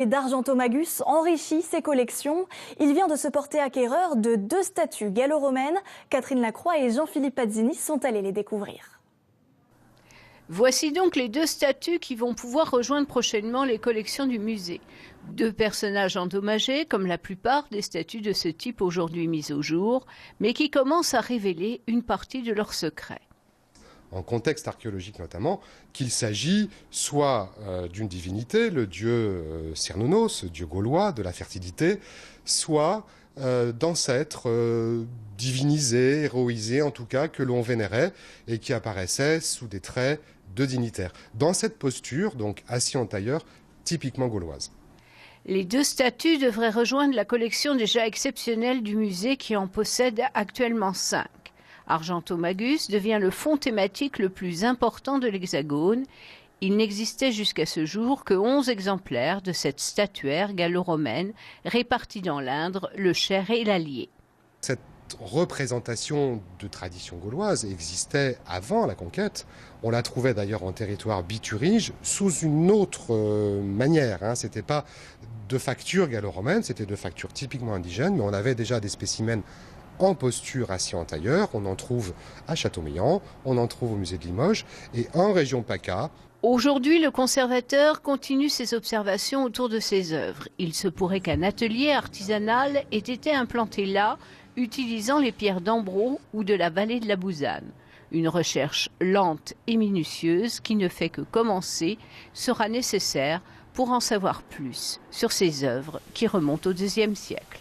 D'Argentomagus enrichit ses collections. Il vient de se porter acquéreur de 2 statues gallo-romaines. Catherine Lacroix et Jean-Philippe Pazzini sont allés les découvrir. Voici donc les 2 statues qui vont pouvoir rejoindre prochainement les collections du musée. 2 personnages endommagés, comme la plupart des statues de ce type aujourd'hui mises au jour, mais qui commencent à révéler une partie de leurs secrets. En contexte archéologique notamment, qu'il s'agit soit d'une divinité, le dieu Cernunnos, dieu gaulois de la fertilité, soit d'ancêtres divinisés, héroïsés en tout cas, que l'on vénérait et qui apparaissaient sous des traits de dignitaires. Dans cette posture, donc assis en tailleur, typiquement gauloise. Les 2 statues devraient rejoindre la collection déjà exceptionnelle du musée qui en possède actuellement 5. Argentomagus devient le fond thématique le plus important de l'Hexagone. Il n'existait jusqu'à ce jour que 11 exemplaires de cette statuaire gallo-romaine répartis dans l'Indre, le Cher et l'Allier. Cette représentation de tradition gauloise existait avant la conquête. On la trouvait d'ailleurs en territoire biturige sous une autre manière. Ce n'était pas de facture gallo-romaine, c'était de facture typiquement indigène, mais on avait déjà des spécimens en posture assis en tailleur. On en trouve à Châteaubriand, on en trouve au musée de Limoges et en région PACA. Aujourd'hui, le conservateur continue ses observations autour de ses œuvres. Il se pourrait qu'un atelier artisanal ait été implanté là, utilisant les pierres d'Ambro ou de la vallée de la Bouzanne. Une recherche lente et minutieuse qui ne fait que commencer sera nécessaire pour en savoir plus sur ces œuvres qui remontent au IIe siècle.